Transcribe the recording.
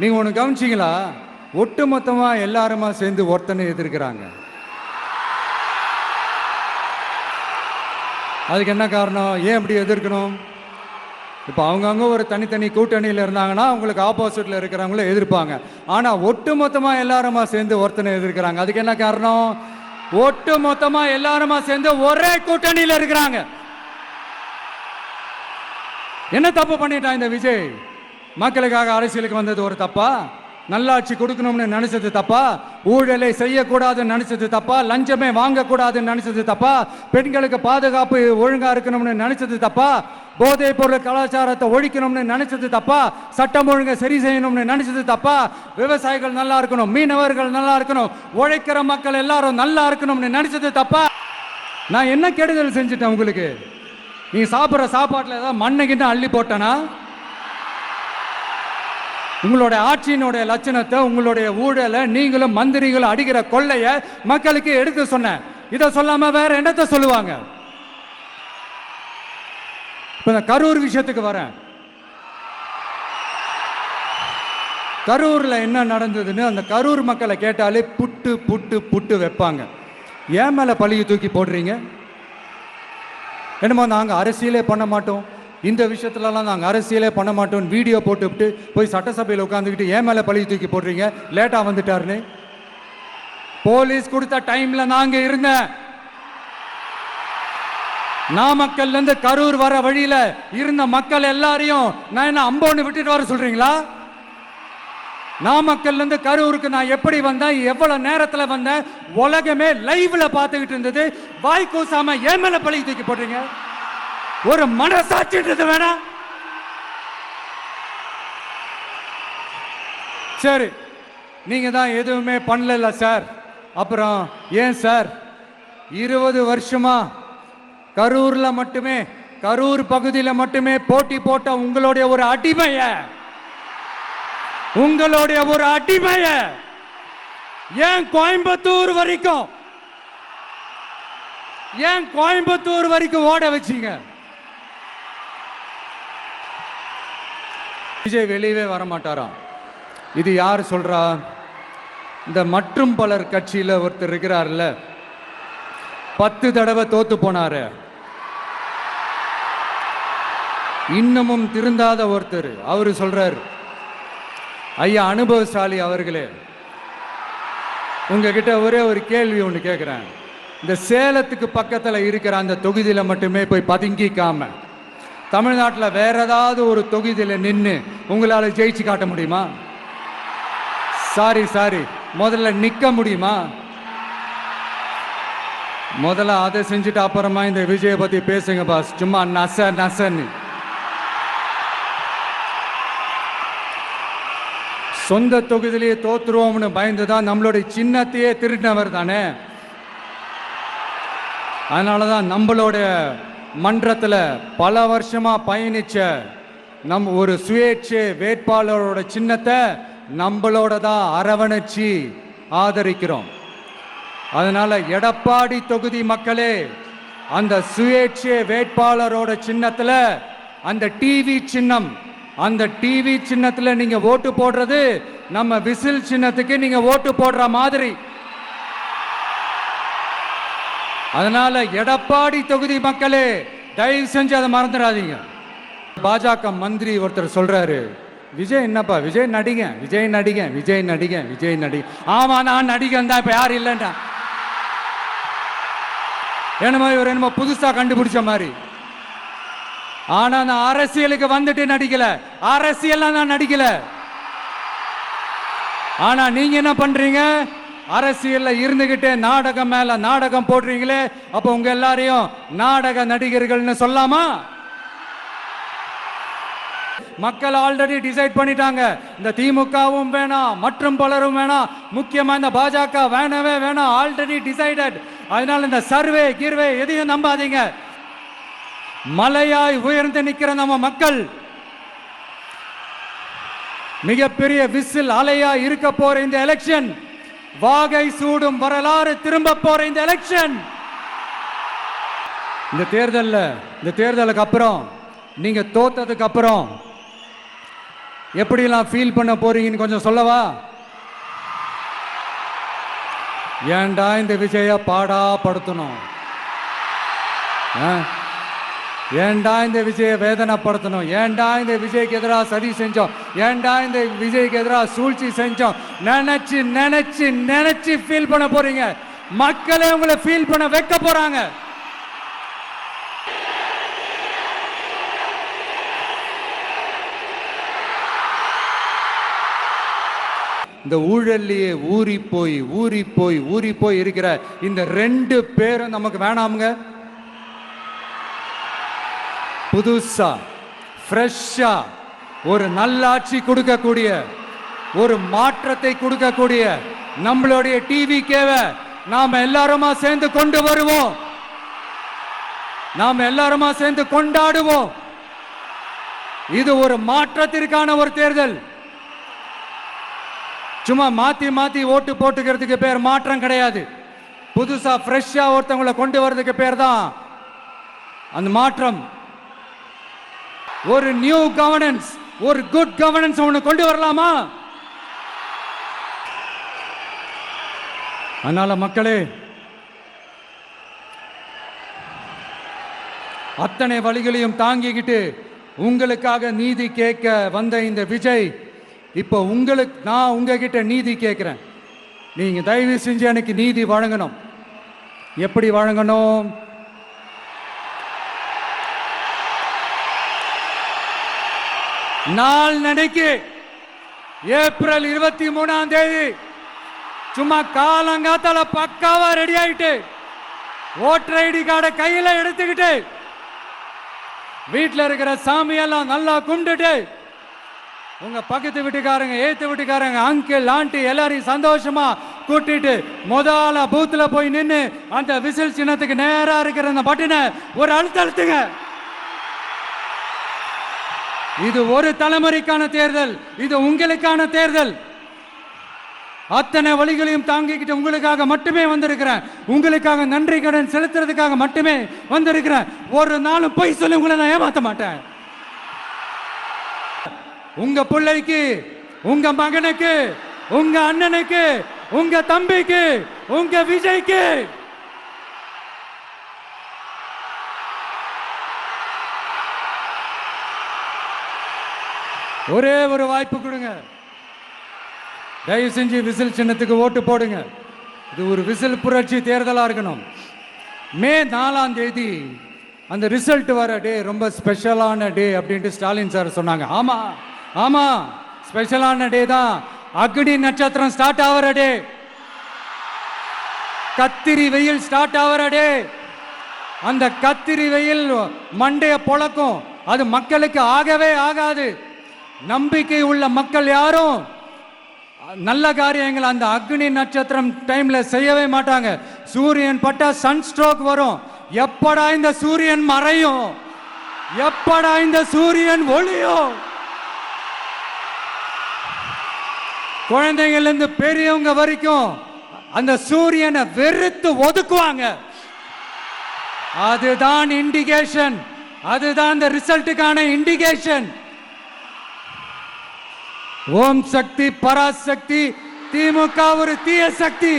நீங்க ஒன்று கவனிச்சிங்களா? ஒட்டுமொத்தமா எல்லாருமா சேர்ந்து ஒருத்தனை எதிர்க்கிறாங்க. அதுக்கு என்ன காரணம்? ஏன் அப்படி எதிர்க்கணும்? இப்போ அவங்கவுங்க ஒரு தனித்தனி கூட்டணியில் இருந்தாங்கன்னா அவங்களுக்கு ஆப்போசிட்ல இருக்கிறவங்கள எதிர்ப்பாங்க. ஆனால் ஒட்டுமொத்தமா எல்லாருமா சேர்ந்து ஒருத்தனை எதிர்க்கிறாங்க. அதுக்கு என்ன காரணம்? ஒட்டுமொத்தமா எல்லாருமா சேர்ந்து ஒரே கூட்டணியில் இருக்கிறாங்க. என்ன தப்பு பண்ணிட்டான் இந்த விஜய்? மக்களுக்காக அரசியலுக்கு வந்தது ஒரு தப்பா? நல்லாட்சி கொடுக்கணும்னு நினைச்சது தப்பா? ஊழலை செய்யக்கூடாதுன்னு நினைச்சது தப்பா? லஞ்சமே வாங்கக்கூடாதுன்னு நினைச்சது தப்பா? பெண்களுக்கு பாதுகாப்பு ஒழுங்கா இருக்கணும்னு நினைச்சது தப்பா? போதைப் பொருள் கலாச்சாரத்தை ஒழிக்கணும்னு நினைச்சது தப்பா? சட்டம் ஒழுங்கை சரி செய்யணும்னு நினைச்சது தப்பா? விவசாயிகள் நல்லா இருக்கணும், மீனவர்கள் நல்லா இருக்கணும், உழைக்கிற மக்கள் எல்லாரும் நல்லா இருக்கணும்னு நினைச்சது தப்பா? நான் என்ன கெடுதல் செஞ்சுட்டேன் உங்களுக்கு? நீ சாப்பிட்ற சாப்பாட்டில் ஏதாவது மண்ணை கிட்ட அள்ளி போட்டனா? உங்களுடைய ஆட்சியினுடைய லட்சணத்தை, உங்களுடைய ஊழலை, நீங்களும் மந்திரிகளும் அடிக்கிற கொள்ளைய மக்களுக்கு எடுத்து சொன்னேன். இதை சொல்லாம வேற என்னத்தை சொல்லுவாங்க? இப்ப கரூர் விஷயத்துக்கு வரேன். கரூர்ல என்ன நடந்ததுன்னு அந்த கரூர் மக்களை கேட்டாலே புட்டு புட்டு புட்டு வைப்பாங்க. ஏன் மேல பழியை தூக்கி போடுறீங்க? என்னமோ நாங்கள் அரசியலே பண்ண மாட்டோம், இந்த விஷயத்துலலாம் நாங்கள் அரசியலே பண்ண மாட்டோம், வீடியோ போட்டுவிட்டு போய் சட்டசபையில் உட்காந்துக்கிட்டு ஏன் மேலே பழி தூக்கி போடுறீங்க? லேட்டாக வந்துட்டாருன்னு. போலீஸ் கொடுத்த டைம்ல நாங்க இருந்தேன். நாமக்கல்ல இருந்து கரூர் வர வழியில இருந்த மக்கள் எல்லாரையும் நான் என்ன அம்போன்னு விட்டுட்டு வர சொல்றீங்களா? நாமக்கல்ல இருந்து கரூருக்கு நான் எப்படி வந்தேன், எவ்வளவு நேரத்தில் வந்தேன், உலகமே லைவ்ல பார்த்துக்கிட்டு இருந்தது. வாய் கூசாம ஏன் மேல பழி தூக்கி போடுறீங்க? ஒரு மனசாட்சின்றது வேணாம்? சரி, நீங்க தான் எதுவுமே பண்ணல சார். அப்புறம் ஏன் சார் 20 வருஷமா கரூர்ல மட்டுமே, கரூர் பகுதியில் மட்டுமே போட்டி போட்ட உங்களுடைய ஒரு அடிமைய, உங்களுடைய ஒரு அடிமைய ஏன் கோயம்புத்தூர் வரைக்கும், ஏன் கோயம்புத்தூர் வரைக்கும் ஓட வச்சீங்க? விஜய் வெளியவே வரமாட்டாராம். இது யார் சொல்றா? இந்த மற்றும் பலர் கட்சியில் ஒருத்தர் இருக்கிறார்ல, 10 தடவை தோத்து போனாரு, இன்னமும் திருந்தாத ஒருத்தர். அவரு சொல்றாரு, ஐயா அனுபவசாலி அவர்களே, உங்ககிட்ட ஒரே ஒரு கேள்வி ஒன்று கேட்குறேன். இந்த சேலத்துக்கு பக்கத்தில் இருக்கிற அந்த தொகுதியில் மட்டுமே போய் பதுங்கிக்காம தமிழ்நாட்டில் வேற ஏதாவது ஒரு தொகுதியில் நின்று உங்களால் ஜெயிச்சு காட்ட முடியுமா? சாரி, முதல்ல நிற்க முடியுமா? முதல்ல அதை செஞ்சுட்டு அப்புறமா இந்த விஜயை பற்றி பேசுங்க பாஸ். சும்மா நசன்னு. சொந்த தொகுதியிலேயே தோத்துருவோம்னு பயந்துதான் நம்மளுடைய சின்னத்தையே திருடினவர் தானே. அதனாலதான் நம்மளோட மன்றத்தில் பல வருஷமா பயணிச்ச நம் ஒரு சுயேட்சை வேட்பாளரோட சின்னத்தை நம்மளோட தான் அரவணைச்சி ஆதரிக்கிறோம். அதனால எடப்பாடி தொகுதி மக்களே, அந்த சுயேட்சை வேட்பாளரோட சின்னத்தில் அந்த டிவி சின்னம், அந்த டிவி சின்னத்தில் நீங்க ஓட்டு போடுறது நம்ம விசில் சின்னத்துக்கு நீங்க ஓட்டு போடுற மாதிரி. அதனால எடப்பாடி தொகுதி மக்களே, தயவு செஞ்சு அதை மறந்துடாதீங்க. பாஜக மந்திரி ஒருத்தர் சொல்றாரு, விஜய் என்னப்பா விஜய் நடிகன். ஆமா, நான் நடிகன் தான், இப்ப யாரும் இல்லைன்டா. என்னமோ இவர் என்னமோ புதுசா கண்டுபிடிச்ச மாதிரி. ஆனா நான் அரசியலுக்கு வந்துட்டு நடிக்கல, அரசியல் நான் நடிக்கல. ஆனா நீங்க என்ன பண்றீங்க? அரசியல்ல இருந்துகிட்டே நாடகம் மேல நாடகம் போடுறீங்களே, அப்ப உங்க எல்லாரையும் நாடக நடிகர்கள்னு சொல்லாமா? மக்கள் ஆல்ரெடி டிசைட் பண்ணிட்டாங்க, இந்த திமுகவும் வேணாம், மற்றும் பலரும் வேணாம், முக்கியமா இந்த பாஜக வேணவே வேணாம், ஆல்ரெடி டிசைடட். அதனால இந்த சர்வே கீர்வே எதையும் நம்பாதீங்க. மலையாய் உயர்ந்து நிக்கிற நம்ம மக்கள் மிகப்பெரிய விசில் அலையா இருக்க போற இந்த எலெக்ஷன், வாகை சூடும் வரலாறு திரும்ப போற இந்த எலெக்ஷன், இந்த தேர்தலுக்கு அப்புறம், நீங்க தோத்ததுக்கு அப்புறம் எப்படிலாம் ஃபீல் பண்ண போறீங்கன்னு கொஞ்சம் சொல்லவா? ஏன்டா இந்த விஜய பாடா படுத்தணும்? ஏன்டா இந்த விஜய வேதனைப்படுத்தணும்? ஏன்டா இந்த விஜய்க்கு எதிராக சதி செஞ்சோம்? ஏன்டா இந்த விஜய்க்கு எதிராக சூழ்ச்சி செஞ்சோம்? நினைச்சு நினைச்சு நினைச்சு ஃபீல் பண்ண போறீங்க. மக்களே உங்களை ஃபீல் பண்ண வைக்க போறாங்க. இந்த ஊழல்லையே ஊறி போய் ஊறி போய் ஊறி போய் இருக்கிற இந்த 2 பேரும் நமக்கு வேணாமுங்க. புதுசா ஃப்ரெஷ்ஷா ஒரு நல்லாட்சி கொடுக்கக்கூடிய, ஒரு மாற்றத்தை கொடுக்கக்கூடிய நம்மளுடைய டிவிகேவை நாம எல்லாருமா சேர்ந்து கொண்டு வருவோம். நாம எல்லாருமா சேர்ந்து கொண்டாடுவோம். இது ஒரு மாற்றத்திற்கான ஒரு தேர்தல். சும்மா மாத்தி மாத்தி ஓட்டு போட்டுக்கிறதுக்கு பேர் மாற்றம் கிடையாது. புதுசா ஃப்ரெஷ்ஷா ஒருத்தவங்களை கொண்டு வர்றதுக்கு பேர் தான் அந்த மாற்றம். ஒரு நியூ கவர்னன்ஸ், ஒரு குட் கவர்னன்ஸ் ஒன்று கொண்டு வரலாமா? அதனால மக்களே, அத்தனை வழிகளையும் தாங்கிக்கிட்டு உங்களுக்காக நீதி கேட்க வந்த இந்த விஜய், இப்போ நான் உங்ககிட்ட நீதி கேட்கிறேன். நீங்க தயவு செஞ்சு எனக்கு நீதி வழங்கணும். எப்படி வழங்கணும்? நாளைக்கு ஏப்ரல் 23ஆம் தேதி சும்மா காலங்காத்தால பக்காவா ரெடி ஆயிட்டு ஓட்டர் ஐடி கார்டை கையில எடுத்துக்கிட்டு வீட்டில் இருக்கிற சாமியெல்லாம் நல்லா கும்பிட்டுட்டு உங்க பக்கத்து வீட்டுக்காரங்க, ஏத்து வீட்டுக்காரங்க, அங்கிள் ஆண்டி எல்லாரையும் சந்தோஷமா கூட்டிட்டு முதல்ல பூத்துல போய் நின்று அந்த விசில் சின்னத்துக்கு நேரா இருக்கிற அந்த பட்டனை ஒரு அழுத்துங்க. இது ஒரு தலைமுறைக்கான தேர்தல். இது உங்களுக்கான தேர்தல். அத்தனை வழிகளையும் தாங்கிக்கிட்டு உங்களுக்காக மட்டுமே வந்திருக்கிறேன். உங்களுக்காக நன்றி கடன் செலுத்துறதுக்காக மட்டுமே வந்திருக்கிறேன். ஒரு நாளும் பொய் சொல்லி உங்களை நான் ஏமாத்த மாட்டேன். உங்க பிள்ளைக்கு, உங்க மகனுக்கு, உங்க அண்ணனுக்கு, உங்க தம்பிக்கு, உங்க விஜய்க்கு ஒரே ஒரு வாய்ப்பு கொடுங்க. தயவு செஞ்சு விசில் சின்னத்துக்கு ஓட்டு போடுங்க. இது ஒரு விசில் புரட்சி தேர்தலாக இருக்கணும். மே 4ஆம் தேதி அந்த ரிசல்ட் வர டே ரொம்ப ஸ்பெஷலான டே அப்படின்ட்டு ஸ்டாலின் சார் சொன்னாங்க. ஆமா ஆமா, ஸ்பெஷலான டே தான். அக்னி நட்சத்திரம் ஸ்டார்ட் ஆகிற டே, கத்திரி வெயில் ஸ்டார்ட் ஆகிற டே. அந்த கத்திரி வெயில் மண்டைய பொழக்கும். அது மக்களுக்கு ஆகவே ஆகாது. நம்பிக்கை உள்ள மக்கள் யாரும் நல்ல காரியங்கள் அந்த அக்னி நட்சத்திரம் டைம்ல செய்யவே மாட்டாங்க. சூரியன் பட்டா சன் ஸ்ட்ரோக் வரும். எப்படா இந்த சூரியன் மறையும்? எப்படா இந்த சூரியன் ஒளியும்? குழந்தைகள் இருந்து பெரியவங்க வரைக்கும் அந்த சூரியனை வெறுத்து ஒதுக்குவாங்க. அதுதான் இண்டிகேஷன். அதுதான் இந்த ரிசல்ட்டுக்கான இண்டிகேஷன். ஓம் சக்தி பராசக்தி, திமுக ஒரு தீய சக்தி.